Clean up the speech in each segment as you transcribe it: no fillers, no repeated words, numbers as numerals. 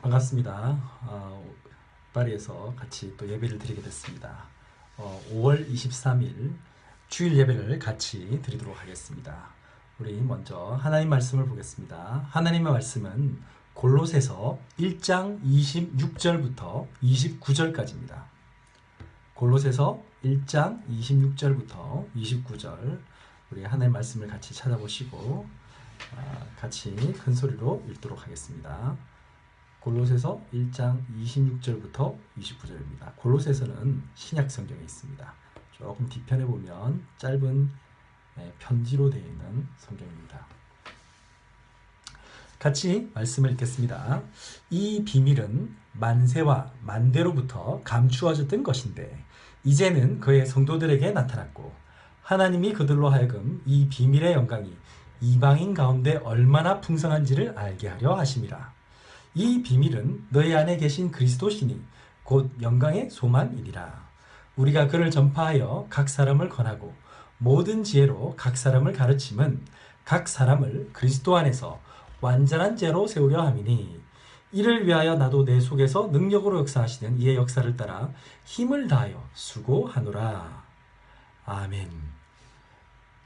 반갑습니다. 파리에서 같이 또 예배를 드리게 됐습니다. 5월 23일 주일 예배를 같이 드리도록 하겠습니다. 우리 먼저 하나님 말씀을 보겠습니다. 하나님의 말씀은 골로새서 1장 26절부터 29절까지입니다. 골로새서 1장 26절부터 29절 우리 하나님의 말씀을 같이 찾아보시고 같이 큰 소리로 읽도록 하겠습니다. 골로새서 1장 26절부터 29절입니다. 골로새서는 신약 성경에 있습니다. 조금 뒤편에 보면 짧은 편지로 되어 있는 성경입니다. 같이 말씀을 읽겠습니다. 이 비밀은 만세와 만대로부터 감추어졌던 것인데 이제는 그의 성도들에게 나타났고 하나님이 그들로 하여금 이 비밀의 영광이 이방인 가운데 얼마나 풍성한지를 알게 하려 하심이라. 이 비밀은 너희 안에 계신 그리스도시니 곧 영광의 소망이니라. 우리가 그를 전파하여 각 사람을 권하고 모든 지혜로 각 사람을 가르침은 각 사람을 그리스도 안에서 완전한 자로 세우려 함이니 이를 위하여 나도 내 속에서 능력으로 역사하시는 이의 역사를 따라 힘을 다하여 수고하노라. 아멘.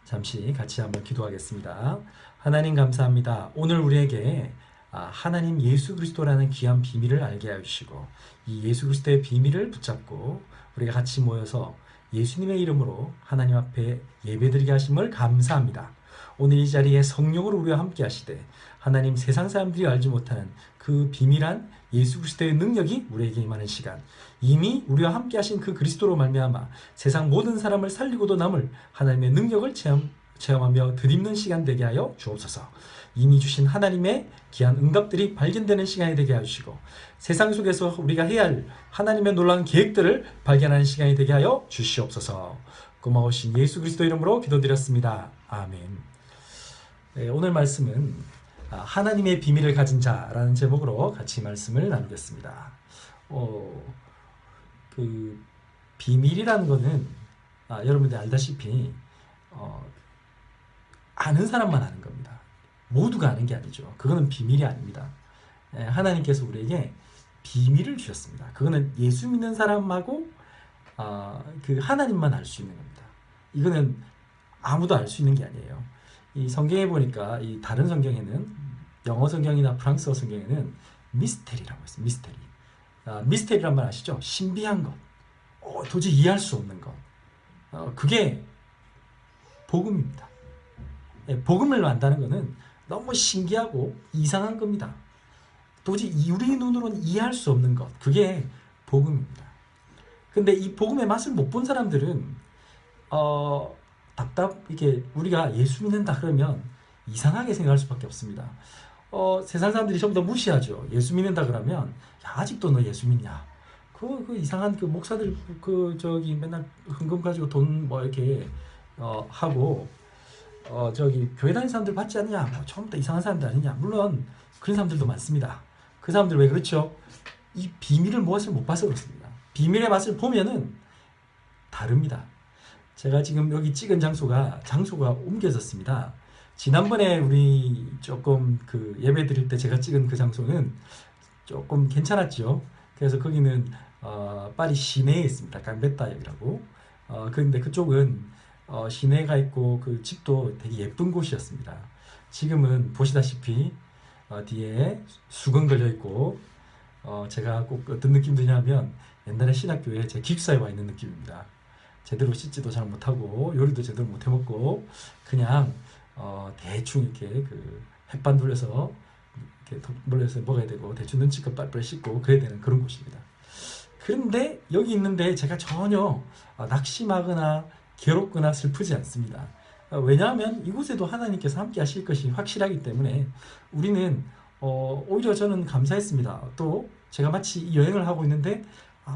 잠시 같이 한번 기도하겠습니다. 하나님 감사합니다. 오늘 우리에게 하나님 예수 그리스도라는 귀한 비밀을 알게 해주시고 이 예수 그리스도의 비밀을 붙잡고 우리가 같이 모여서 예수님의 이름으로 하나님 앞에 예배드리게 하심을 감사합니다. 오늘 이 자리에 성령으로 우리와 함께 하시되 하나님 세상 사람들이 알지 못하는 그 비밀한 예수 그리스도의 능력이 우리에게 임하는 시간, 이미 우리와 함께 하신 그 그리스도로 말미암아 세상 모든 사람을 살리고도 남을 하나님의 능력을 체험하며 덧입는 시간 되게 하여 주옵소서. 이미 주신 하나님의 귀한 응답들이 발견되는 시간이 되게 해주시고 세상 속에서 우리가 해야 할 하나님의 놀라운 계획들을 발견하는 시간이 되게 하여 주시옵소서. 고마우신 예수 그리스도 이름으로 기도드렸습니다. 아멘. 네, 오늘 말씀은 하나님의 비밀을 가진 자라는 제목으로 같이 말씀을 나누겠습니다. 그 비밀이라는 것은 여러분들 알다시피 아는 사람만 아는 겁니다. 모두가 아는 게 아니죠. 그거는 비밀이 아닙니다. 하나님께서 우리에게 비밀을 주셨습니다. 그거는 예수 믿는 사람하고 그 하나님만 알 수 있는 겁니다. 이거는 아무도 알 수 있는 게 아니에요. 이 성경에 보니까 이 다른 성경에는 영어 성경이나 프랑스어 성경에는 미스테리라고 했어요. 미스테리. 미스테리란 말 아시죠? 신비한 것. 도저히 이해할 수 없는 것. 그게 복음입니다. 복음을 안다는 것은 너무 신기하고 이상한 겁니다. 도저히 우리 눈으로는 이해할 수 없는 것. 그게 복음입니다. 근데 이 복음의 맛을 못 본 사람들은 이게 우리가 예수 믿는다 그러면 이상하게 생각할 수밖에 없습니다. 세상 사람들이 전부 다 무시하죠. 예수 믿는다 그러면 야, 아직도 너 예수 믿냐? 그 이상한 그 목사들 맨날 헌금 가지고 돈 이렇게 하고 교회 다니는 사람들 받지 않냐? 처음부터 이상한 사람들 아니냐? 물론 그런 사람들도 많습니다. 그 사람들 왜 그렇죠? 이 비밀을 무엇을 못 봐서 그렇습니다. 비밀의 맛을 보면은 다릅니다. 제가 지금 여기 찍은 장소가 옮겨졌습니다. 지난번에 우리 조금 그 예배 드릴 때 제가 찍은 그 장소는 조금 괜찮았죠. 그래서 거기는 파리 시내에 있습니다. 깡베타역이라고. 그런데 그쪽은 시내가 있고 그 집도 되게 예쁜 곳이었습니다. 지금은 보시다시피 뒤에 수건 걸려 있고 제가 꼭 어떤 느낌 드냐면 옛날에 신학교에 제 기숙사에 와 있는 느낌입니다. 제대로 씻지도 잘 못하고 요리도 제대로 못 해먹고 그냥 대충 이렇게 그 햇반 돌려서 이렇게 몰려서 먹어야 되고 대충 눈치껏 빨리빨리 씻고 그래야 되는 그런 곳입니다. 그런데 여기 있는데 제가 전혀 낙심하거나 괴롭거나 슬프지 않습니다. 왜냐하면 이곳에도 하나님께서 함께 하실 것이 확실하기 때문에 우리는 오히려 저는 감사했습니다. 또 제가 마치 이 여행을 하고 있는데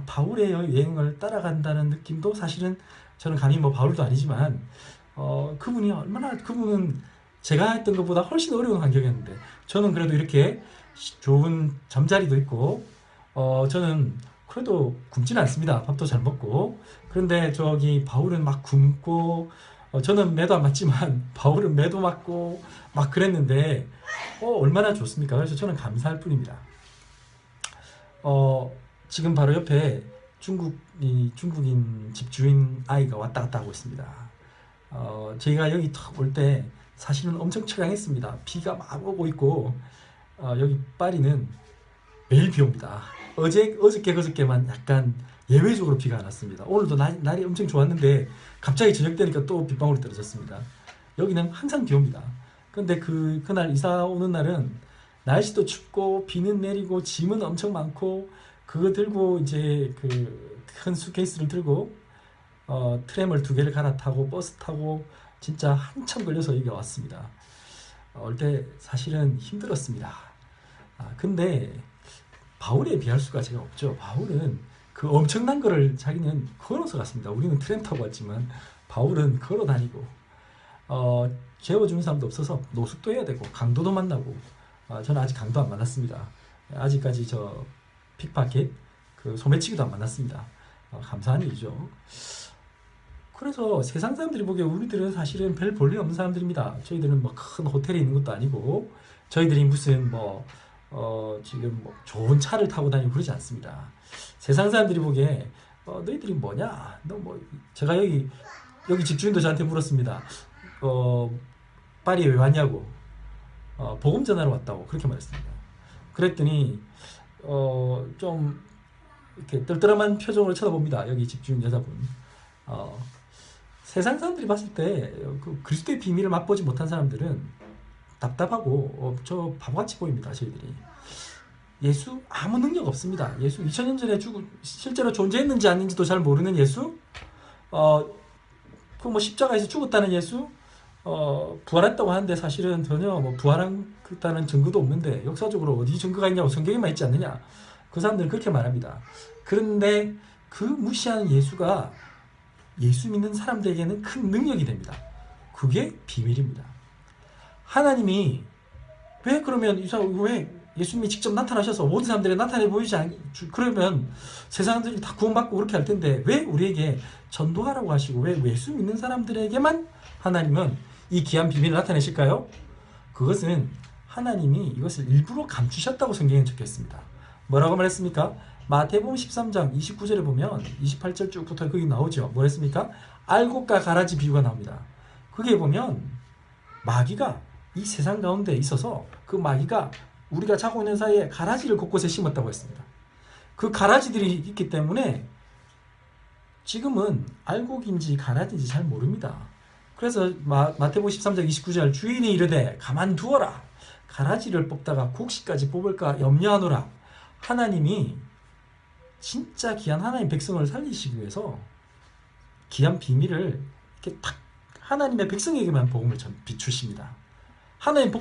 바울의 여행을 따라간다는 느낌도 사실은 저는 감히 바울도 아니지만 그분은 제가 했던 것보다 훨씬 어려운 환경이었는데 저는 그래도 이렇게 좋은 잠자리도 있고 저는 그래도 굶지는 않습니다. 밥도 잘 먹고. 그런데 바울은 막 굶고 저는 매도 안 맞지만 바울은 매도 맞고 막 그랬는데 얼마나 좋습니까? 그래서 저는 감사할 뿐입니다. 어, 지금 바로 옆에 중국인 집주인 아이가 왔다 갔다 하고 있습니다. 저희가 여기 탁 올 때 사실은 엄청 처량했습니다. 비가 막 오고 있고, 여기 파리는 매일 비 옵니다. 어저께 그저께만 약간 예외적으로 비가 안 왔습니다. 오늘도 날이 엄청 좋았는데 갑자기 저녁 되니까 또 빗방울이 떨어졌습니다. 여기는 항상 비 옵니다. 근데 그날 이사 오는 날은 날씨도 춥고 비는 내리고 짐은 엄청 많고, 그거 들고 이제 그 큰 수케이스를 들고 트램을 2개를 갈아타고 버스 타고 진짜 한참 걸려서 여기 왔습니다. 올 때 사실은 힘들었습니다. 근데 바울에 비할 수가 제가 없죠. 바울은 그 엄청난 거를 자기는 걸어서 갔습니다. 우리는 트램 타고 왔지만 바울은 걸어 다니고, 재워주는 사람도 없어서 노숙도 해야 되고 강도도 만나고, 저는 아직 강도 안 만났습니다. 아직까지 저 픽파켓 그 소매치기도 안 만났습니다. 감사한 일이죠. 그래서 세상 사람들이 보기에 우리들은 사실은 별 볼일 없는 사람들입니다. 저희들은 뭐 큰 호텔에 있는 것도 아니고, 저희들이 무슨 지금 뭐 좋은 차를 타고 다니고 그러지 않습니다. 세상 사람들이 보기에 너희들이 뭐냐? 너 뭐 제가 여기 집주인도 저한테 물었습니다. 파리에 왜 왔냐고. 복음 전하러 왔다고 그렇게 말했습니다. 그랬더니 좀 이렇게 떨떠름한 표정으로 쳐다봅니다. 여기 집주인 여자분. 세상 사람들이 봤을 때 그 그리스도의 비밀을 맛보지 못한 사람들은 답답하고 저 바보같이 보입니다. 저희들이 예수 아무 능력 없습니다. 예수 2000년 전에 실제로 존재했는지 아닌지도 잘 모르는 예수, 그 뭐 십자가에서 죽었다는 예수, 부활했다고 하는데 사실은 전혀 뭐 부활했다는 증거도 없는데, 역사적으로 어디 증거가 있냐고, 성경에만 있지 않느냐, 그 사람들은 그렇게 말합니다. 그런데 그 무시하는 예수가 예수 믿는 사람들에게는 큰 능력이 됩니다. 그게 비밀입니다. 하나님이 왜 그러면 왜 예수님이 직접 나타나셔서 모든 사람들에게 나타내 보이지 그러면 세상들이 다 구원받고 그렇게 할 텐데 왜 우리에게 전도하라고 하시고 왜 예수 믿는 사람들에게만 하나님은 이 귀한 비밀을 나타내실까요? 그것은 하나님이 이것을 일부러 감추셨다고 성경에 적혀있습니다. 뭐라고 말했습니까? 마태복음 13장 29절에 보면 28절 쭉부터 거기 나오죠. 뭐랬습니까? 알곡과 가라지 비유가 나옵니다. 거기에 보면 마귀가 이 세상 가운데 있어서 그 마귀가 우리가 자고 있는 사이에 가라지를 곳곳에 심었다고 했습니다. 그 가라지들이 있기 때문에 지금은 알곡인지 가라지인지 잘 모릅니다. 그래서 마태복음 13장 29절 주인이 이르되 가만두어라. 가라지를 뽑다가 곡식까지 뽑을까 염려하노라. 하나님이 진짜 귀한 하나님 백성을 살리시기 위해서 귀한 비밀을 이렇게 딱 하나님의 백성에게만 복음을 비추십니다. 하나님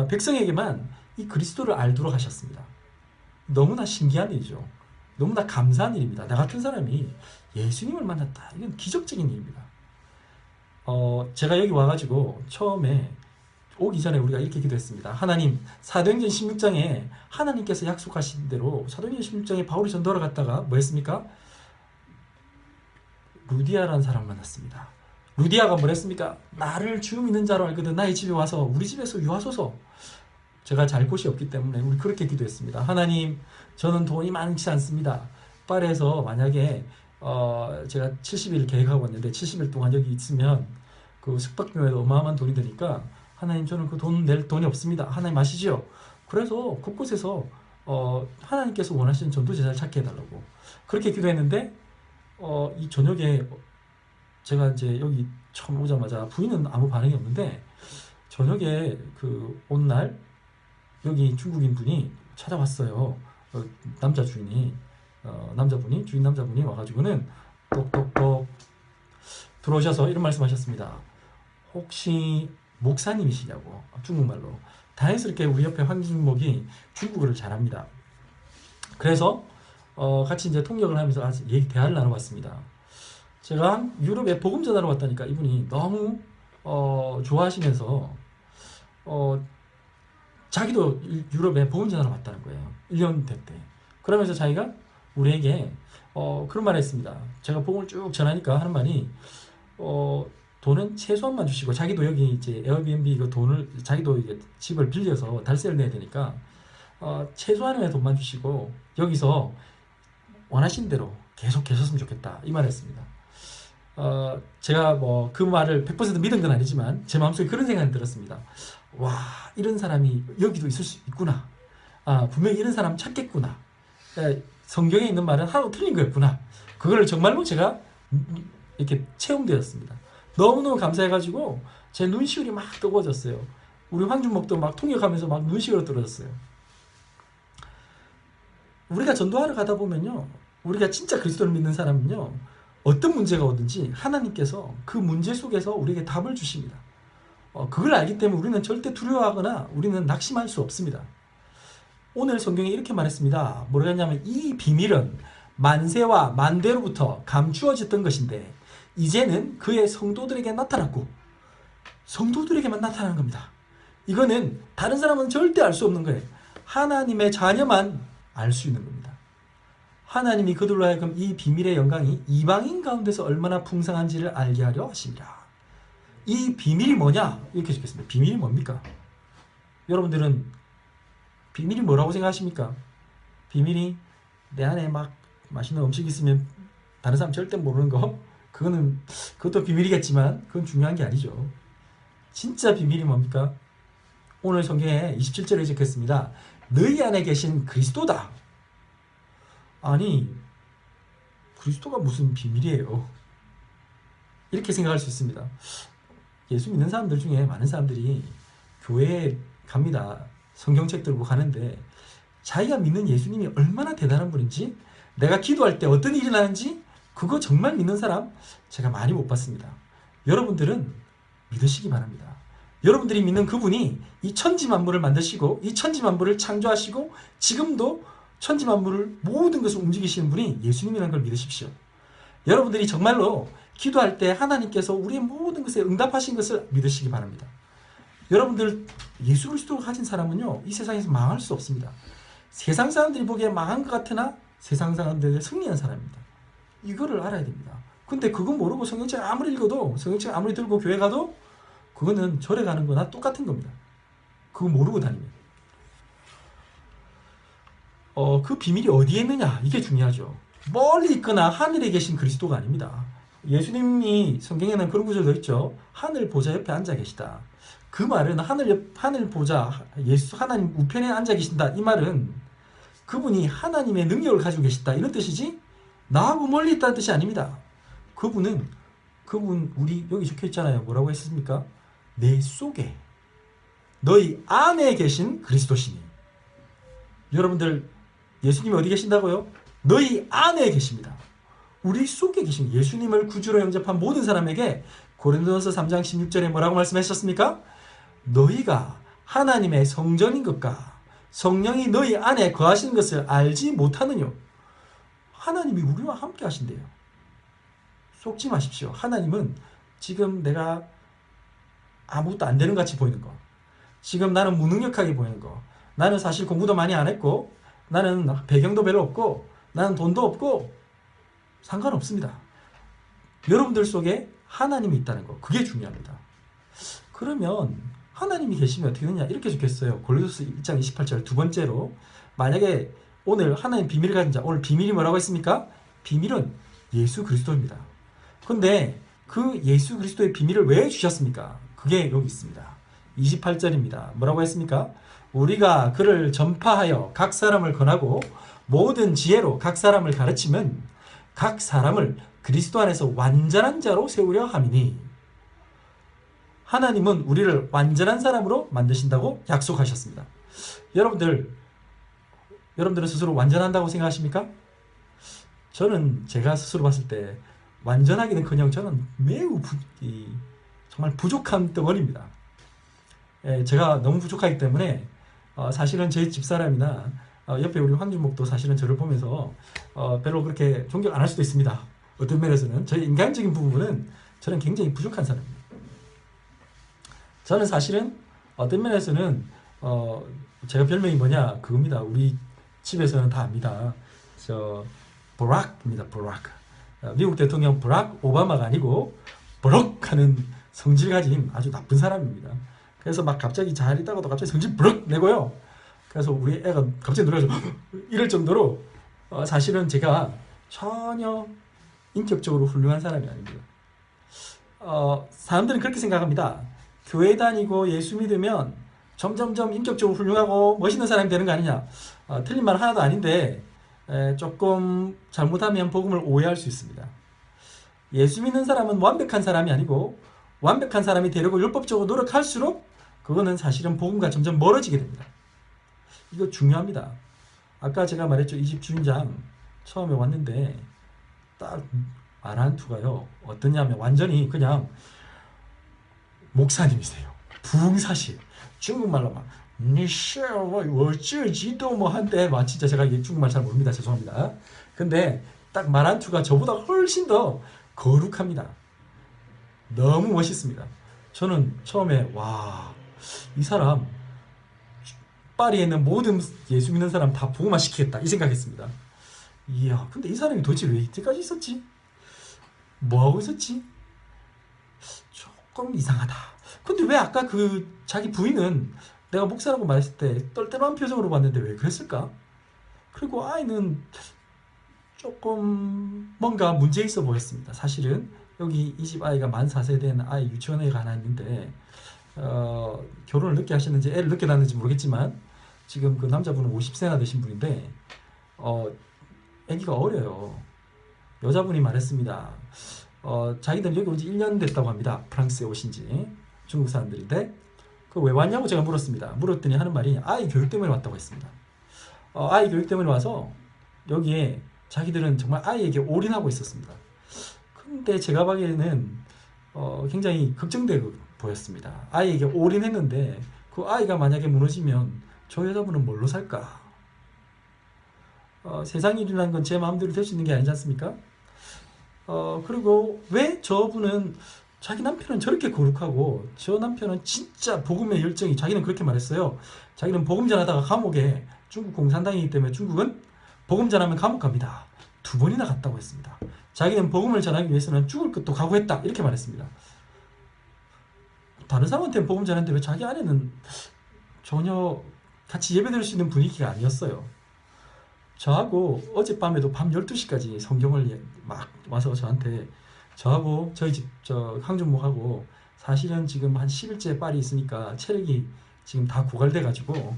백성에게만 이 그리스도를 알도록 하셨습니다. 너무나 신기한 일이죠. 너무나 감사한 일입니다. 나 같은 사람이 예수님을 만났다. 이건 기적적인 일입니다. 제가 여기 와가지고 처음에 오기 전에 우리가 이렇게 기도했습니다. 하나님, 사도행전 16장에 하나님께서 약속하신 대로 사도행전 16장에 바울이 전도하러 갔다가 뭐 했습니까? 루디아라는 사람 만났습니다. 루디아가 뭐 했습니까? 나를 주 믿는 자로 알거든 나의 집에 와서 우리 집에서 유하소서. 제가 잘 곳이 없기 때문에 우리 그렇게 기도했습니다. 하나님, 저는 돈이 많지 않습니다. 파리에서 만약에 제가 70일 계획하고 왔는데 70일 동안 여기 있으면 그 숙박비에도 어마어마한 돈이 드니까 하나님, 저는 그 돈 낼 돈이 없습니다. 하나님 아시죠? 그래서 곳곳에서 하나님께서 원하시는 전도 제자를 찾게 해달라고 그렇게 기도했는데, 이 저녁에 제가 이제 여기 처음 오자마자 부인은 아무 반응이 없는데, 저녁에 그 온 날 여기 중국인 분이 찾아왔어요. 남자 주인이 주인 남자분이 와가지고는 똑똑똑 들어오셔서 이런 말씀하셨습니다. 혹시 목사님이시냐고, 중국말로. 다행스럽게 우리 옆에 황진목이 중국어를 잘합니다. 그래서 같이 이제 통역을 하면서 대화를 나눠봤습니다. 제가 유럽에 복음 전하러 왔다니까 이분이 너무 좋아하시면서 자기도 유럽에 복음 전하러 왔다는 거예요. 1년 됐대. 그러면서 자기가 우리에게 그런 말을 했습니다. 제가 복음을 쭉 전하니까 하는 말이 돈은 최소한만 주시고, 자기도 여기 이제 에어비앤비 그 돈을 자기도 이게 집을 빌려서 달세를 내야 되니까 최소한의 돈만 주시고 여기서 원하신 대로 계속 계셨으면 좋겠다 이 말이었습니다. 제가 뭐 그 말을 100% 믿은 건 아니지만 제 마음속에 그런 생각이 들었습니다. 와, 이런 사람이 여기도 있을 수 있구나. 분명히 이런 사람 찾겠구나. 성경에 있는 말은 하나도 틀린 거였구나. 그걸 정말로 제가 이렇게 체험되었습니다. 너무너무 감사해가지고 제 눈시울이 막 뜨거워졌어요. 우리 황준목도 막 통역하면서 막 눈시울이 떨어졌어요. 우리가 전도하러 가다 보면요, 우리가 진짜 그리스도를 믿는 사람은요, 어떤 문제가 오든지 하나님께서 그 문제 속에서 우리에게 답을 주십니다. 그걸 알기 때문에 우리는 절대 두려워하거나 우리는 낙심할 수 없습니다. 오늘 성경에 이렇게 말했습니다. 뭐라고 했냐면 이 비밀은 만세와 만대로부터 감추어졌던 것인데 이제는 그의 성도들에게 나타났고, 성도들에게만 나타나는 겁니다. 이거는 다른 사람은 절대 알 수 없는 거예요. 하나님의 자녀만 알 수 있는 겁니다. 하나님이 그들로 하여금 이 비밀의 영광이 이방인 가운데서 얼마나 풍성한지를 알게 하려 하십니다. 이 비밀이 뭐냐? 이렇게 적혔습니다. 비밀이 뭡니까? 여러분들은 비밀이 뭐라고 생각하십니까? 비밀이 내 안에 막 맛있는 음식이 있으면 다른 사람 절대 모르는 거? 그것도 비밀이겠지만 그건 중요한 게 아니죠. 진짜 비밀이 뭡니까? 오늘 성경에 27절에 적혔습니다. 너희 안에 계신 그리스도다. 아니, 그리스도가 무슨 비밀이에요? 이렇게 생각할 수 있습니다. 예수 믿는 사람들 중에 많은 사람들이 교회에 갑니다. 성경책 들고 가는데 자기가 믿는 예수님이 얼마나 대단한 분인지, 내가 기도할 때 어떤 일이 나는지 그거 정말 믿는 사람 제가 많이 못 봤습니다. 여러분들은 믿으시기 바랍니다. 여러분들이 믿는 그분이 이 천지만물을 만드시고 이 천지만물을 창조하시고 지금도 천지만물을 모든 것을 움직이시는 분이 예수님이라는 걸 믿으십시오. 여러분들이 정말로 기도할 때 하나님께서 우리의 모든 것에 응답하신 것을 믿으시기 바랍니다. 여러분들 예수 그리스도를 가진 사람은요, 이 세상에서 망할 수 없습니다. 세상 사람들이 보기에 망한 것 같으나 세상 사람들의 승리한 사람입니다. 이거를 알아야 됩니다. 근데 그거 모르고 성경책 아무리 읽어도, 성경책 아무리 들고 교회 가도 그거는 절에 가는 거나 똑같은 겁니다. 그거 모르고 다니면. 그 비밀이 어디에 있느냐, 이게 중요하죠. 멀리 있거나 하늘에 계신 그리스도가 아닙니다. 예수님이 성경에는 그런 구절도 있죠. 하늘 보좌 옆에 앉아 계시다. 그 말은 하늘 보좌, 예수 하나님 우편에 앉아 계신다. 이 말은 그분이 하나님의 능력을 가지고 계시다 이런 뜻이지 나하고 멀리 있다는 뜻이 아닙니다. 그분 우리 여기 적혀 있잖아요. 뭐라고 했습니까? 내 속에, 너희 안에 계신 그리스도시니. 여러분들 예수님이 어디 계신다고요? 너희 안에 계십니다. 우리 속에 계신 예수님을 구주로 영접한 모든 사람에게 고린도전서 3장 16절에 뭐라고 말씀하셨습니까? 너희가 하나님의 성전인 것과 성령이 너희 안에 거하시는 것을 알지 못하느뇨. 하나님이 우리와 함께 하신대요. 속지 마십시오. 하나님은 지금 내가 아무것도 안 되는 것 같이 보이는 거, 지금 나는 무능력하게 보이는 거, 나는 사실 공부도 많이 안 했고, 나는 배경도 별로 없고, 나는 돈도 없고, 상관없습니다. 여러분들 속에 하나님이 있다는 거, 그게 중요합니다. 그러면 하나님이 계시면 어떻게 되냐, 이렇게 적혔어요. 골로새서 1장 28절 두 번째로, 만약에 오늘 하나님 비밀을 가진 자, 오늘 비밀이 뭐라고 했습니까? 비밀은 예수 그리스도입니다. 근데 그 예수 그리스도의 비밀을 왜 주셨습니까? 그게 여기 있습니다. 28절입니다. 뭐라고 했습니까? 우리가 그를 전파하여 각 사람을 권하고 모든 지혜로 각 사람을 가르치면 각 사람을 그리스도 안에서 완전한 자로 세우려 함이니. 하나님은 우리를 완전한 사람으로 만드신다고 약속하셨습니다. 여러분들은 스스로 완전한다고 생각하십니까? 저는 제가 스스로 봤을 때 완전하기는커녕 저는 매우 정말 부족한 덩어리입니다. 제가 너무 부족하기 때문에 사실은 제 집사람이나 옆에 우리 황준목도 사실은 저를 보면서 별로 그렇게 존경 안 할 수도 있습니다. 어떤 면에서는 저의 인간적인 부분은 저는 굉장히 부족한 사람입니다. 저는 사실은 어떤 면에서는 제가 별명이 뭐냐 그겁니다. 우리 집에서는 다 압니다. 버락입니다. 버락. 미국 대통령 버락 오바마가 아니고 버럭 하는 성질 가진 아주 나쁜 사람입니다. 그래서 막 갑자기 잘 있다가도 갑자기 성질 버럭 내고요. 그래서 우리 애가 갑자기 놀라서 이럴 정도로 사실은 제가 전혀 인격적으로 훌륭한 사람이 아닙니다. 사람들은 그렇게 생각합니다. 교회 다니고 예수 믿으면 점점점 인격적으로 훌륭하고 멋있는 사람이 되는 거 아니냐. 틀린 말 하나도 아닌데 조금 잘못하면 복음을 오해할 수 있습니다. 예수 믿는 사람은 완벽한 사람이 아니고 완벽한 사람이 되려고 율법적으로 노력할수록 그거는 사실은 복음과 점점 멀어지게 됩니다. 이거 중요합니다. 아까 제가 말했죠. 이 집 주인장 처음에 왔는데 딱 말 한 투가요. 어떠냐면 완전히 그냥 목사님이세요. 부흥사실. 중국말로 막 니씨 어쩌지도 뭐 한데 막 진짜 제가 중국말 잘 모릅니다. 죄송합니다. 근데 딱 말 한 투가 저보다 훨씬 더 거룩합니다. 너무 멋있습니다. 저는 처음에 와, 이 사람 파리에 있는 모든 예수 믿는 사람 다 복음화 시키겠다 이 생각했습니다. 이야, 근데 이 사람이 도대체 왜 이때까지 있었지? 뭐하고 있었지? 조금 이상하다. 근데 왜 아까 그 자기 부인은 내가 목사라고 말했을 때 떨떠름한 표정으로 봤는데 왜 그랬을까? 그리고 아이는 조금 뭔가 문제 있어 보였습니다. 사실은 여기 이 집 아이가 만 4세 된 아이 유치원에 가나 있는데 결혼을 늦게 하셨는지 애를 늦게 낳았는지 모르겠지만 지금 그 남자분은 50세나 되신 분인데 아기가 어려요. 여자분이 말했습니다. 자기들 여기 온 지 1년 됐다고 합니다. 프랑스에 오신 지. 중국 사람들인데 그 왜 왔냐고 제가 물었습니다. 물었더니 하는 말이 아이 교육 때문에 왔다고 했습니다. 아이 교육 때문에 와서 여기에 자기들은 정말 아이에게 올인하고 있었습니다. 근데 제가 보기에는 굉장히 걱정돼 보였습니다. 아이에게 올인했는데 그 아이가 만약에 무너지면 저 여자분은 뭘로 살까? 세상 일이라는 건 제 마음대로 될 수 있는 게 아니지 않습니까? 그리고 왜 저분은 자기 남편은 저렇게 거룩하고 저 남편은 진짜 복음의 열정이 자기는 그렇게 말했어요. 자기는 복음 전하다가 감옥에 중국 공산당이기 때문에 중국은 복음 전하면 감옥 갑니다. 2번이나 갔다고 했습니다. 자기는 복음을 전하기 위해서는 죽을 것도 각오했다 이렇게 말했습니다. 다른 사람한테는 복음 전하는데 왜 자기 아내는 전혀 같이 예배드릴 수 있는 분위기가 아니었어요. 저하고 어젯밤에도 밤 12시까지 성경을 막 와서 저한테 저하고 저희 집 황준목하고 사실은 지금 한 10일째 파리 있으니까 체력이 지금 다 고갈돼 가지고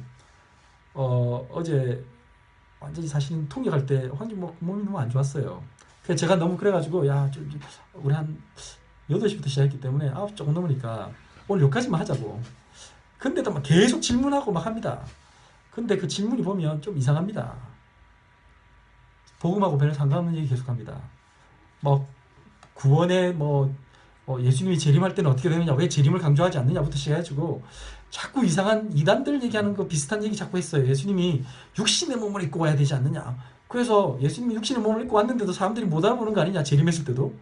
어제 완전히 사실은 통역할 때 황준목 몸이 너무 안 좋았어요. 그래서 제가 너무 그래가지고 야 우리 한 8시부터 시작했기 때문에 9시 조금 넘으니까 오늘 여기까지만 하자고. 근데도 막 계속 질문하고 막 합니다. 근데 그 질문이 보면 좀 이상합니다. 복음하고 별로 상관없는 얘기 계속합니다. 뭐 구원에 예수님이 재림할 때는 어떻게 되느냐, 왜 재림을 강조하지 않느냐부터 시작해가지고 자꾸 이상한 이단들 얘기하는 거 비슷한 얘기 자꾸 했어요. 예수님이 육신의 몸을 입고 와야 되지 않느냐. 그래서 예수님이 육신의 몸을 입고 왔는데도 사람들이 못 알아보는 거 아니냐, 재림했을 때도.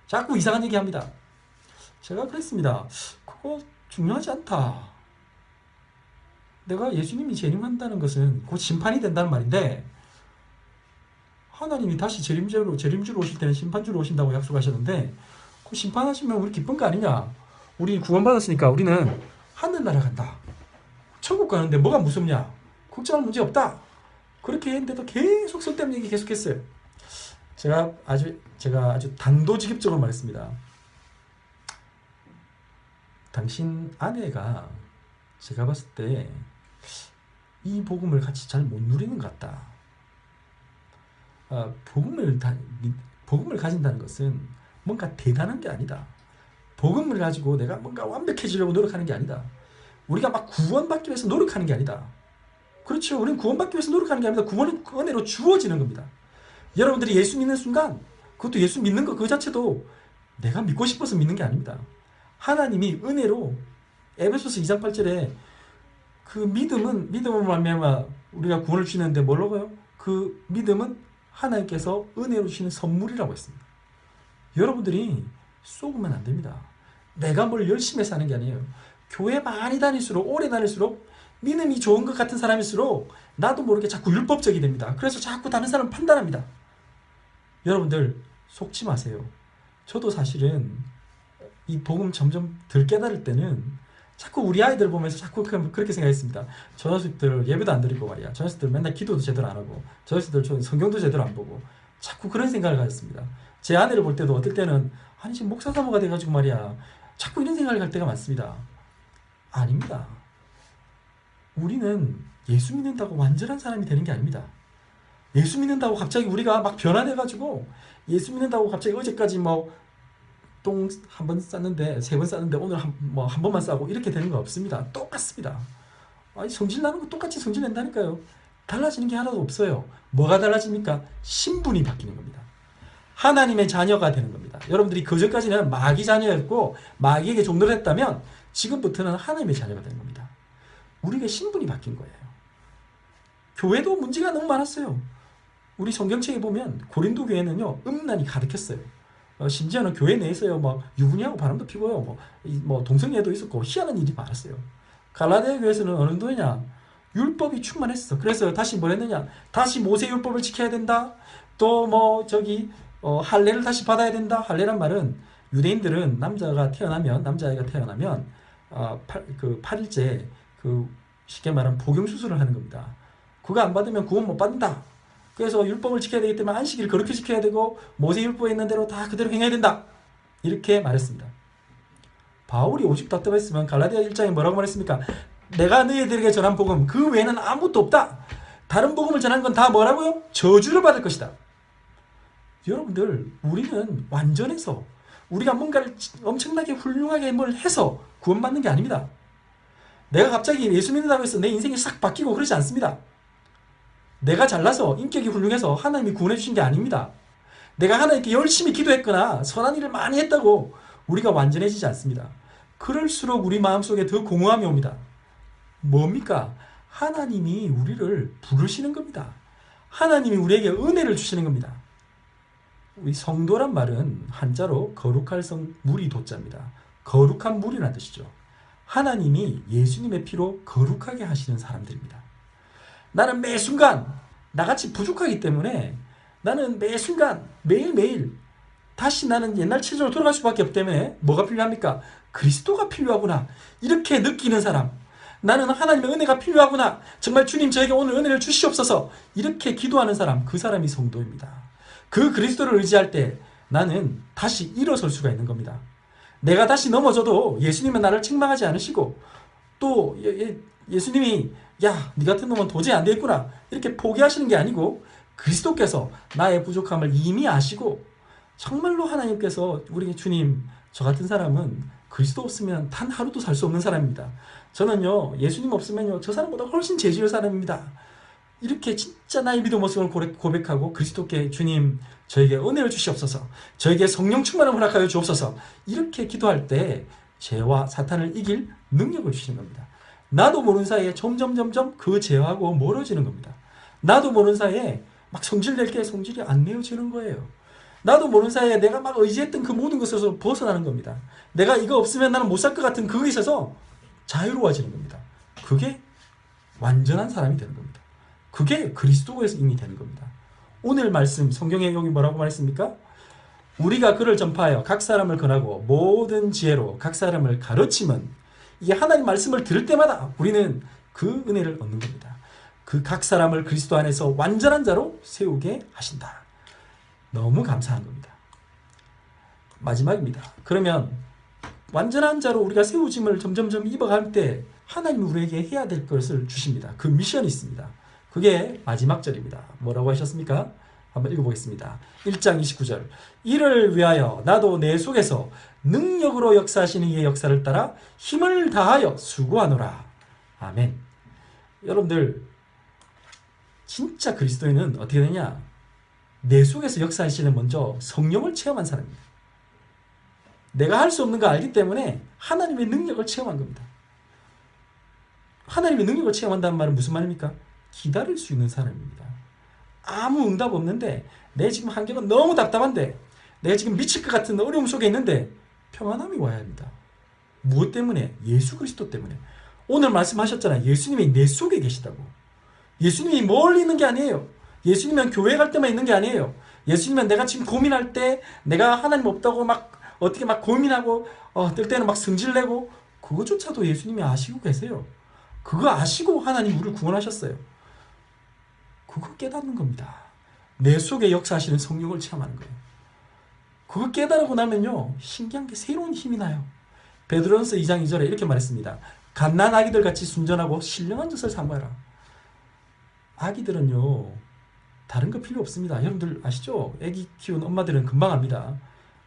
자꾸 이상한 얘기합니다. 제가 그랬습니다. 그거 중요하지 않다. 내가 예수님이 재림한다는 것은 곧 심판이 된다는 말인데 하나님이 다시 재림주로 오실 때는 심판주로 오신다고 약속하셨는데 그 심판하시면 우리 기쁜 거 아니냐. 우리 구원받았으니까 우리는 하늘나라 간다. 천국 가는데 뭐가 무섭냐. 걱정할 문제 없다. 그렇게 했는데도 계속 쓸데없는 얘기 계속했어요. 제가 아주 단도직입적으로 말했습니다. 당신 아내가 제가 봤을 때 이 복음을 같이 잘 못 누리는 것 같다. 복음을 가진다는 것은 뭔가 대단한 게 아니다. 복음을 가지고 내가 뭔가 완벽해지려고 노력하는 게 아니다. 우리가 막 구원받기 위해서 노력하는 게 아니다. 그렇죠. 우리는 구원받기 위해서 노력하는 게 아니다. 구원은 은혜로 주어지는 겁니다. 여러분들이 예수 믿는 순간 그것도 예수 믿는 것 그 자체도 내가 믿고 싶어서 믿는 게 아닙니다. 하나님이 은혜로 에베소서 2장 8절에 그 믿음으로 말미암아 우리가 구원을 주시는데 뭐라고요? 그 믿음은 하나님께서 은혜로 주시는 선물이라고 했습니다. 여러분들이 쏘으면 안 됩니다. 내가 뭘 열심히 해서 하는 게 아니에요. 교회 많이 다닐수록 오래 다닐수록 믿음이 좋은 것 같은 사람일수록 나도 모르게 자꾸 율법적이 됩니다. 그래서 자꾸 다른 사람을 판단합니다. 여러분들 속지 마세요. 저도 사실은 이 복음 점점 덜 깨달을 때는 자꾸 우리 아이들 보면서 자꾸 그렇게 생각했습니다. 저 녀석들 예배도 안 드리고 말이야. 저 녀석들 맨날 기도도 제대로 안 하고, 저 녀석들 성경도 제대로 안 보고, 자꾸 그런 생각을 가졌습니다. 제 아내를 볼 때도 어떨 때는 아니 지금 목사 사모가 돼가지고 말이야, 자꾸 이런 생각을 할 때가 많습니다. 아닙니다. 우리는 예수 믿는다고 완전한 사람이 되는 게 아닙니다. 예수 믿는다고 갑자기 우리가 막 변화돼가지고, 예수 믿는다고 갑자기 어제까지 뭐 똥 한 번 쌌는데 3번 쌌는데 오늘 한 번만 싸고 이렇게 되는 거 없습니다. 똑같습니다. 아니 성질 나는 거 똑같이 성질 낸다니까요. 달라지는 게 하나도 없어요. 뭐가 달라집니까? 신분이 바뀌는 겁니다. 하나님의 자녀가 되는 겁니다. 여러분들이 그전까지는 마귀 자녀였고 마귀에게 종노를 했다면 지금부터는 하나님의 자녀가 되는 겁니다. 우리의 신분이 바뀐 거예요. 교회도 문제가 너무 많았어요. 우리 성경책에 보면 고린도 교회는요, 음란이 가득했어요. 심지어는 교회 내에서요, 막 유부녀하고 바람도 피고요, 뭐 동성애도 있었고 희한한 일이 많았어요. 갈라디아 교회에서는 어느 정도냐, 율법이 충만했어. 그래서 다시 뭘 했느냐, 다시 모세 율법을 지켜야 된다. 또 할례를 다시 받아야 된다. 할례란 말은 유대인들은 남자아이가 태어나면 8일째 쉽게 말하면 복용 수술을 하는 겁니다. 그거 안 받으면 구원 못 받는다. 그래서 율법을 지켜야 되기 때문에 안식일을 거룩히 지켜야 되고 모세 율법에 있는 대로 다 그대로 행해야 된다. 이렇게 말했습니다. 바울이 오직 답답했으면 갈라디아 1장에 뭐라고 말했습니까? 내가 너희들에게 전한 복음 그 외에는 아무것도 없다. 다른 복음을 전하는 건 다 뭐라고요? 저주를 받을 것이다. 여러분들, 우리는 완전해서 우리가 뭔가를 엄청나게 훌륭하게 뭘 해서 구원받는 게 아닙니다. 내가 갑자기 예수 믿는다고 해서 내 인생이 싹 바뀌고 그러지 않습니다. 내가 잘나서 인격이 훌륭해서 하나님이 구원해 주신 게 아닙니다. 내가 하나님께 열심히 기도했거나 선한 일을 많이 했다고 우리가 완전해지지 않습니다. 그럴수록 우리 마음속에 더 공허함이 옵니다. 뭡니까? 하나님이 우리를 부르시는 겁니다. 하나님이 우리에게 은혜를 주시는 겁니다. 우리 성도란 말은 한자로 거룩할 성 물이 도자입니다. 거룩한 물이라는 뜻이죠. 하나님이 예수님의 피로 거룩하게 하시는 사람들입니다. 나는 매 순간 나같이 부족하기 때문에 나는 매 순간 매일매일 다시 나는 옛날 체질로 돌아갈 수밖에 없기 때문에 뭐가 필요합니까? 그리스도가 필요하구나. 이렇게 느끼는 사람. 나는 하나님의 은혜가 필요하구나. 정말 주님 저에게 오늘 은혜를 주시옵소서. 이렇게 기도하는 사람, 그 사람이 성도입니다. 그 그리스도를 의지할 때 나는 다시 일어설 수가 있는 겁니다. 내가 다시 넘어져도 예수님은 나를 책망하지 않으시고 또 예수님이 야, 네 같은 놈은 도저히 안 되겠구나 이렇게 포기하시는 게 아니고 그리스도께서 나의 부족함을 이미 아시고 정말로 하나님께서 우리 주님 저 같은 사람은 그리스도 없으면 단 하루도 살 수 없는 사람입니다. 저는요 예수님 없으면요 저 사람보다 훨씬 죄지을 사람입니다. 이렇게 진짜 나의 믿음 모습을 고백하고 그리스도께 주님 저에게 은혜를 주시옵소서, 저에게 성령 충만을 허락하여 주옵소서 이렇게 기도할 때 죄와 사탄을 이길 능력을 주시는 겁니다. 나도 모르는 사이에 점점 그 죄하고 멀어지는 겁니다. 나도 모르는 사이에 막 성질낼 게 성질이 안 내어지는 거예요. 나도 모르는 사이에 내가 막 의지했던 그 모든 것에서 벗어나는 겁니다. 내가 이거 없으면 나는 못 살 것 같은 그거에 있어서 자유로워지는 겁니다. 그게 완전한 사람이 되는 겁니다. 그게 그리스도에서 이미 되는 겁니다. 오늘 말씀 성경에 여기 뭐라고 말했습니까? 우리가 그를 전파하여 각 사람을 권하고 모든 지혜로 각 사람을 가르치면, 이게 하나님 말씀을 들을 때마다 우리는 그 은혜를 얻는 겁니다. 그 각 사람을 그리스도 안에서 완전한 자로 세우게 하신다. 너무 감사한 겁니다. 마지막입니다. 그러면 완전한 자로 우리가 세우짐을 점점 입어갈 때 하나님이 우리에게 해야 될 것을 주십니다. 그 미션이 있습니다. 그게 마지막 절입니다. 뭐라고 하셨습니까? 한번 읽어보겠습니다. 1장 29절. 이를 위하여 나도 내 속에서 능력으로 역사하시는 이의 역사를 따라 힘을 다하여 수고하노라. 아멘. 여러분들 진짜 그리스도인은 어떻게 되냐? 내 속에서 역사하시는 먼저 성령을 체험한 사람입니다. 내가 할 수 없는 거 알기 때문에 하나님의 능력을 체험한 겁니다. 하나님의 능력을 체험한다는 말은 무슨 말입니까? 기다릴 수 있는 사람입니다. 아무 응답 없는데 내 지금 환경은 너무 답답한데 내가 지금 미칠 것 같은 어려움 속에 있는데 평안함이 와야 합니다. 무엇 때문에? 예수 그리스도 때문에. 오늘 말씀하셨잖아요. 예수님이 내 속에 계시다고. 예수님이 멀리 있는 게 아니에요. 예수님은 교회 갈 때만 있는 게 아니에요. 예수님은 내가 지금 고민할 때 내가 하나님 없다고 막 어떻게 막 고민하고 뜰 때는 막 성질내고 그것조차도 예수님이 아시고 계세요. 그거 아시고 하나님 우리를 구원하셨어요. 그거 깨닫는 겁니다. 내 속에 역사하시는 성령을 체험하는 거예요. 그거 깨달고 나면요, 신기한 게 새로운 힘이 나요. 베드로전서 2장 2절에 이렇게 말했습니다. 갓난 아기들 같이 순전하고 신령한 젖을 사모하라. 아기들은요, 다른 거 필요 없습니다. 여러분들 아시죠? 아기 키우는 엄마들은 금방 압니다.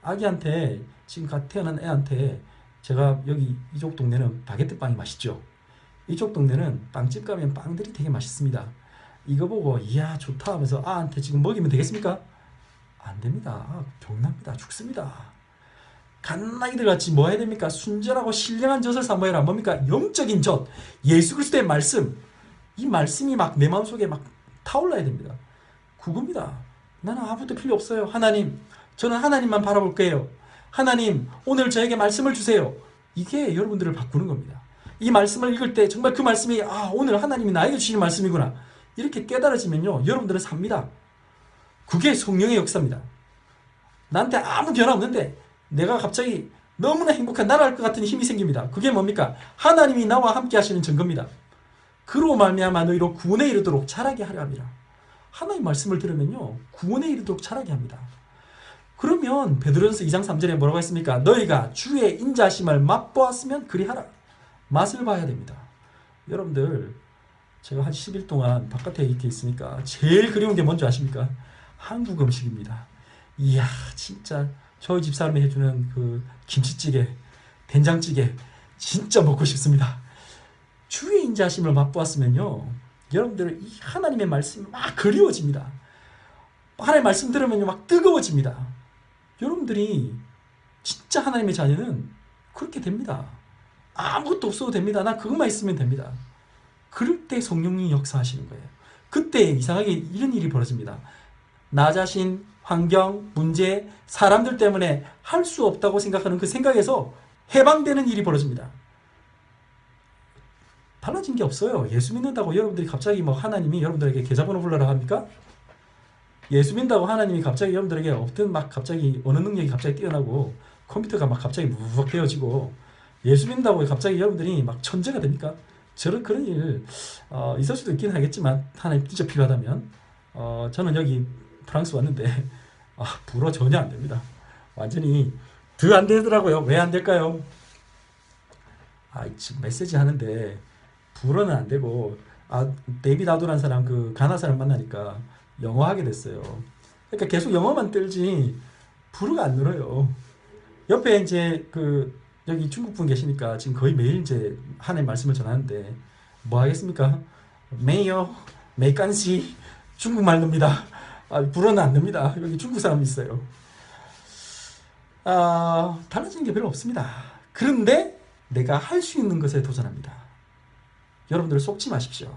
아기한테, 지금 갓 태어난 애한테, 제가 여기 이쪽 동네는 바게트 빵이 맛있죠. 이쪽 동네는 빵집 가면 빵들이 되게 맛있습니다. 이거 보고 이야 좋다 하면서 아한테 지금 먹이면 되겠습니까? 안 됩니다. 병납니다. 죽습니다. 갓나기들 같이 뭐 해야 됩니까? 순전하고 신령한 젖을 사모해라. 뭡니까? 영적인 젖, 예수 그리스도의 말씀. 이 말씀이 막 내 마음속에 막 타올라야 됩니다. 그겁니다. 나는 아무것도 필요 없어요. 하나님, 저는 하나님만 바라볼게요. 하나님, 오늘 저에게 말씀을 주세요. 이게 여러분들을 바꾸는 겁니다. 이 말씀을 읽을 때 정말 그 말씀이 오늘 하나님이 나에게 주신 말씀이구나. 이렇게 깨달아지면요, 여러분들은 삽니다. 그게 성령의 역사입니다. 나한테 아무 변화 없는데 내가 갑자기 너무나 행복한 날아갈 것 같은 힘이 생깁니다. 그게 뭡니까? 하나님이 나와 함께 하시는 증거입니다. 그로 말미암아 너희로 구원에 이르도록 자라게 하려 합니다. 하나님 말씀을 들으면요, 구원에 이르도록 자라게 합니다. 그러면 베드로전서 2장 3절에 뭐라고 했습니까? 너희가 주의 인자하심을 맛보았으면 그리하라. 맛을 봐야 됩니다. 여러분들, 제가 한 10일 동안 바깥에 이렇게 있으니까 제일 그리운 게 뭔지 아십니까? 한국 음식입니다. 이야, 진짜 저희 집사람이 해주는 그 김치찌개, 된장찌개 진짜 먹고 싶습니다. 주의 인자하심을 맛보았으면요, 여러분들 이 하나님의 말씀이 막 그리워집니다. 하나님의 말씀 들으면요 막 뜨거워집니다. 여러분들이 진짜 하나님의 자녀는 그렇게 됩니다. 아무것도 없어도 됩니다. 나 그것만 있으면 됩니다. 그럴 때 성령님이 역사하시는 거예요. 그때 이상하게 이런 일이 벌어집니다. 나 자신, 환경, 문제, 사람들 때문에 할 수 없다고 생각하는 그 생각에서 해방되는 일이 벌어집니다. 달라진 게 없어요. 예수 믿는다고 여러분들이 갑자기 뭐 하나님이 여러분들에게 계좌번호 불러라 합니까? 예수 믿는다고 하나님이 갑자기 여러분들에게 없던 막 갑자기 어느 능력이 갑자기 뛰어나고 컴퓨터가 막 갑자기 무박 되어지고 예수 믿는다고 갑자기 여러분들이 막 천재가 됩니까? 그런 일 있을 수도 있긴 하겠지만 하나님 진짜 필요하다면 저는 여기 프랑스 왔는데 불어 전혀 안 됩니다. 완전히 더 안 되더라고요. 왜 안 될까요? 지금 메시지 하는데 불어는 안 되고 데이비 다도라는 사람, 그 가나 사람 만나니까 영어 하게 됐어요. 그러니까 계속 영어만 떨지 불어가 안 늘어요. 옆에 이제 여기 중국 분 계시니까 지금 거의 매일 이제 하나님 말씀을 전하는데 뭐 하겠습니까? 메이요, 메이간시 중국말 납니다. 불어는 안 됩니다. 여기 중국 사람이 있어요. 달라지는 게 별로 없습니다. 그런데 내가 할 수 있는 것에 도전합니다. 여러분들 속지 마십시오.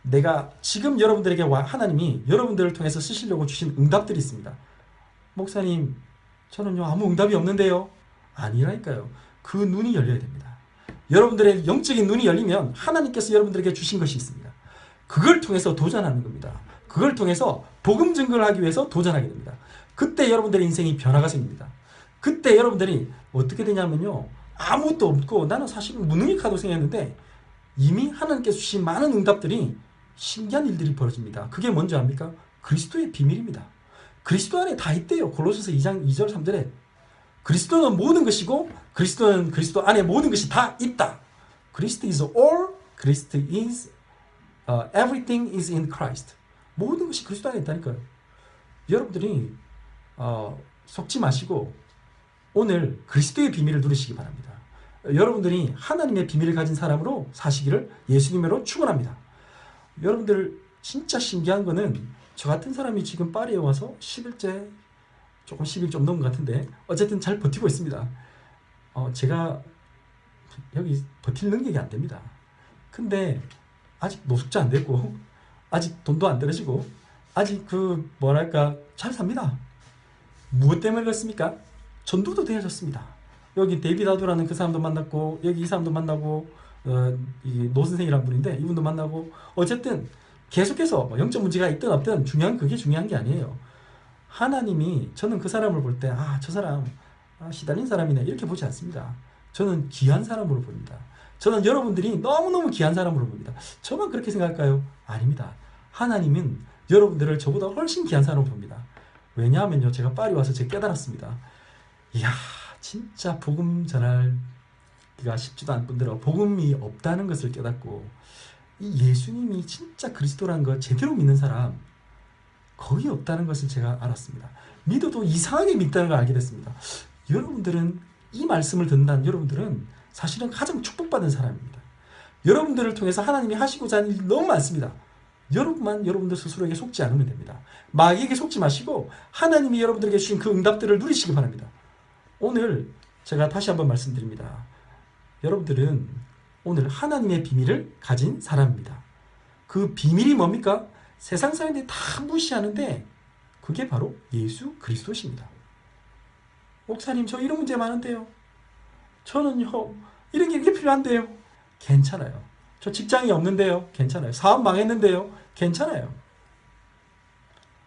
내가 지금 여러분들에게 하나님이 여러분들을 통해서 쓰시려고 주신 응답들이 있습니다. 목사님, 저는요 아무 응답이 없는데요. 아니라니까요. 그 눈이 열려야 됩니다. 여러분들의 영적인 눈이 열리면 하나님께서 여러분들에게 주신 것이 있습니다. 그걸 통해서 도전하는 겁니다. 그걸 통해서 복음 증거를 하기 위해서 도전하게 됩니다. 그때 여러분들의 인생이 변화가 생깁니다. 그때 여러분들이 어떻게 되냐면요, 아무것도 없고 나는 사실은 무능력하다고 생각했는데 이미 하나님께서 주신 많은 응답들이 신기한 일들이 벌어집니다. 그게 뭔지 압니까? 그리스도의 비밀입니다. 그리스도 안에 다 있대요. 골로새서 2장 2절 3절에 그리스도는 모든 것이고 그리스도는 그리스도 안에 모든 것이 다 있다. Christ is all, Christ is everything is in Christ. 모든 것이 그리스도 안에 있다니까요. 여러분들이 속지 마시고 오늘 그리스도의 비밀을 누리시기 바랍니다. 여러분들이 하나님의 비밀을 가진 사람으로 사시기를 예수님으로 축원합니다. 여러분들 진짜 신기한 거는 저 같은 사람이 지금 파리에 와서 10일째, 조금 10일 좀 넘은 것 같은데 어쨌든 잘 버티고 있습니다. 제가 여기 버틸 능력이 안 됩니다. 근데 아직 노숙자 안 되고 아직 돈도 안 떨어지고 아직 잘 삽니다. 무엇 때문에 그렇습니까? 전도도 되어졌습니다. 여기 데이비드 하도라는 그 사람도 만났고 여기 이 사람도 만나고 노 선생이라는 분인데 이분도 만나고 어쨌든 계속해서 영적 문제가 있든 없든 그게 중요한 게 아니에요. 하나님이 저는 그 사람을 볼 때 저 사람 시달린 사람이네 이렇게 보지 않습니다. 저는 귀한 사람으로 봅니다. 저는 여러분들이 너무너무 귀한 사람으로 봅니다. 저만 그렇게 생각할까요? 아닙니다. 하나님은 여러분들을 저보다 훨씬 귀한 사람으로 봅니다. 왜냐하면요, 제가 파리 와서 제가 깨달았습니다. 이야, 진짜 복음 전하기가 쉽지도 않은 분들은 복음이 없다는 것을 깨닫고, 이 예수님이 진짜 그리스도라는 걸 제대로 믿는 사람 거의 없다는 것을 제가 알았습니다. 믿어도 이상하게 믿다는 걸 알게 됐습니다. 여러분들은 이 말씀을 듣는다는 여러분들은 사실은 가장 축복받은 사람입니다. 여러분들을 통해서 하나님이 하시고자 하는 일이 너무 많습니다. 여러분만 여러분들 스스로에게 속지 않으면 됩니다. 마귀에게 속지 마시고 하나님이 여러분들에게 주신 그 응답들을 누리시기 바랍니다. 오늘 제가 다시 한번 말씀드립니다. 여러분들은 오늘 하나님의 비밀을 가진 사람입니다. 그 비밀이 뭡니까? 세상 사람들이 다 무시하는데 그게 바로 예수 그리스도십니다. 목사님, 저 이런 문제 많은데요. 저는요, 이런 게 이렇게 필요한데요. 괜찮아요. 저 직장이 없는데요. 괜찮아요. 사업 망했는데요. 괜찮아요.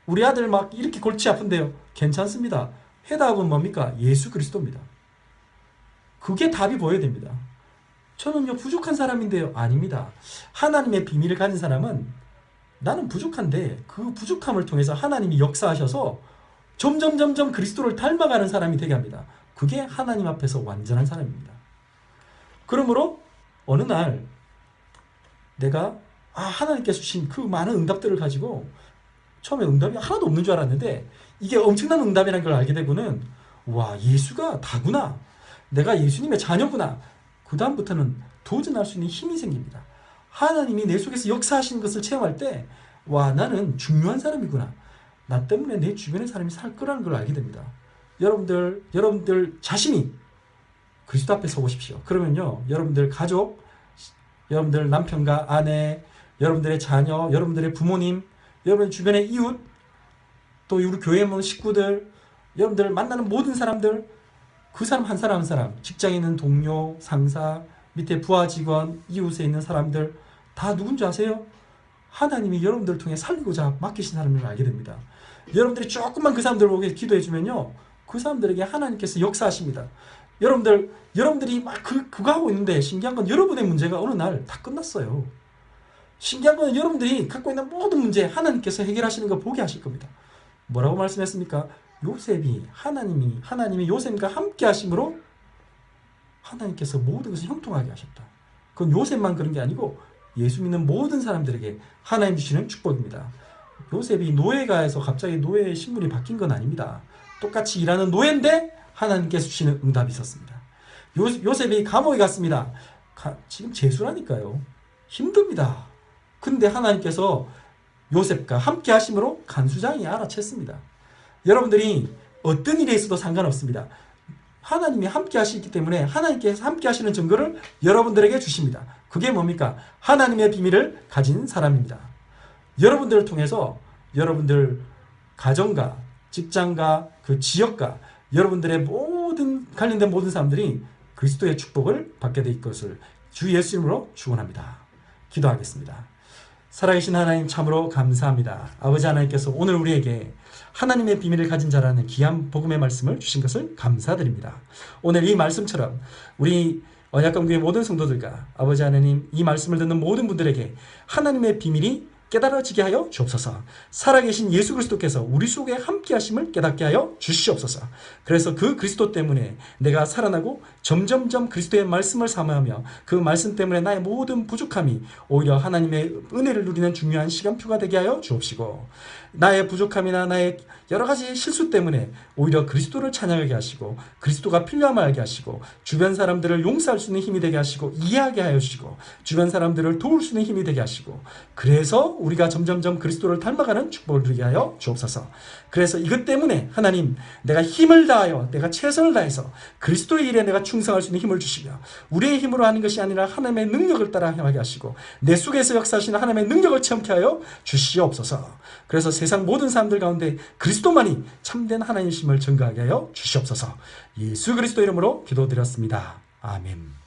우리 아들 막 이렇게 골치 아픈데요. 괜찮습니다. 해답은 뭡니까? 예수 그리스도입니다. 그게 답이 보여야 됩니다. 저는요, 부족한 사람인데요. 아닙니다. 하나님의 비밀을 가진 사람은 나는 부족한데 그 부족함을 통해서 하나님이 역사하셔서 점점 그리스도를 닮아가는 사람이 되게 합니다. 그게 하나님 앞에서 완전한 사람입니다. 그러므로 어느 날 내가 하나님께서 주신 그 많은 응답들을 가지고 처음에 응답이 하나도 없는 줄 알았는데 이게 엄청난 응답이라는 걸 알게 되고는 와, 예수가 다구나. 내가 예수님의 자녀구나. 그 다음부터는 도전할 수 있는 힘이 생깁니다. 하나님이 내 속에서 역사하시는 것을 체험할 때 와, 나는 중요한 사람이구나. 나 때문에 내 주변의 사람이 살 거라는 걸 알게 됩니다. 여러분들 자신이 그리스도 앞에 서보십시오. 그러면요, 여러분들 가족, 여러분들 남편과 아내, 여러분들의 자녀, 여러분들의 부모님, 여러분 주변의 이웃, 또 우리 교회 모든 식구들, 여러분들 만나는 모든 사람들, 그 사람 한 사람 한 사람, 직장에 있는 동료, 상사, 밑에 부하 직원, 이웃에 있는 사람들 다 누군지 아세요? 하나님이 여러분들을 통해 살리고자 맡기신 사람을 알게 됩니다. 여러분들이 조금만 그 사람들 보고 기도해주면요, 그 사람들에게 하나님께서 역사하십니다. 여러분들이 막 그거 하고 있는데 신기한 건 여러분의 문제가 어느 날 다 끝났어요. 신기한 건 여러분들이 갖고 있는 모든 문제 하나님께서 해결하시는 거 보게 하실 겁니다. 뭐라고 말씀했습니까? 요셉이 하나님이 요셉과 함께 하심으로 하나님께서 모든 것을 형통하게 하셨다. 그건 요셉만 그런 게 아니고 예수 믿는 모든 사람들에게 하나님 주시는 축복입니다. 요셉이 노예가에서 갑자기 노예의 신분이 바뀐 건 아닙니다. 똑같이 일하는 노예인데 하나님께서 주시는 응답이 있었습니다. 요셉이 감옥에 갔습니다. 지금 재수라니까요. 힘듭니다. 근데 하나님께서 요셉과 함께 하심으로 간수장이 알아챘습니다. 여러분들이 어떤 일에 있어도 상관없습니다. 하나님이 함께 하시기 때문에 하나님께서 함께 하시는 증거를 여러분들에게 주십니다. 그게 뭡니까? 하나님의 비밀을 가진 사람입니다. 여러분들을 통해서 여러분들 가정과 직장과 그 지역과 여러분들의 관련된 모든 사람들이 그리스도의 축복을 받게 될 것을 주 예수 이름으로 축원합니다. 기도하겠습니다. 살아계신 하나님, 참으로 감사합니다. 아버지 하나님께서 오늘 우리에게 하나님의 비밀을 가진 자라는 귀한 복음의 말씀을 주신 것을 감사드립니다. 오늘 이 말씀처럼 우리 언약강교회 모든 성도들과 아버지 하나님, 이 말씀을 듣는 모든 분들에게 하나님의 비밀이 깨달아지게 하여 주옵소서. 살아계신 예수 그리스도께서 우리 속에 함께 하심을 깨닫게 하여 주시옵소서. 그래서 그 그리스도 때문에 내가 살아나고 점점점 그리스도의 말씀을 사모하며 그 말씀 때문에 나의 모든 부족함이 오히려 하나님의 은혜를 누리는 중요한 시간표가 되게 하여 주옵시고, 나의 부족함이나 나의 여러 가지 실수 때문에 오히려 그리스도를 찬양하게 하시고 그리스도가 필요함을 알게 하시고 주변 사람들을 용서할 수 있는 힘이 되게 하시고 이해하게 하여 주시고 주변 사람들을 도울 수 있는 힘이 되게 하시고, 그래서 우리가 점점점 그리스도를 닮아가는 축복을 누리게 하여 주옵소서. 그래서 이것 때문에 하나님, 내가 힘을 다하여 내가 최선을 다해서 그리스도의 일에 내가 충성할 수 있는 힘을 주시며 우리의 힘으로 하는 것이 아니라 하나님의 능력을 따라 행하게 하시고 내 속에서 역사하시는 하나님의 능력을 체험케 하여 주시옵소서. 그래서 세상 모든 사람들 가운데 그리스도만이 참된 하나님이심을 증거하게 하여 주시옵소서. 예수 그리스도 이름으로 기도드렸습니다. 아멘.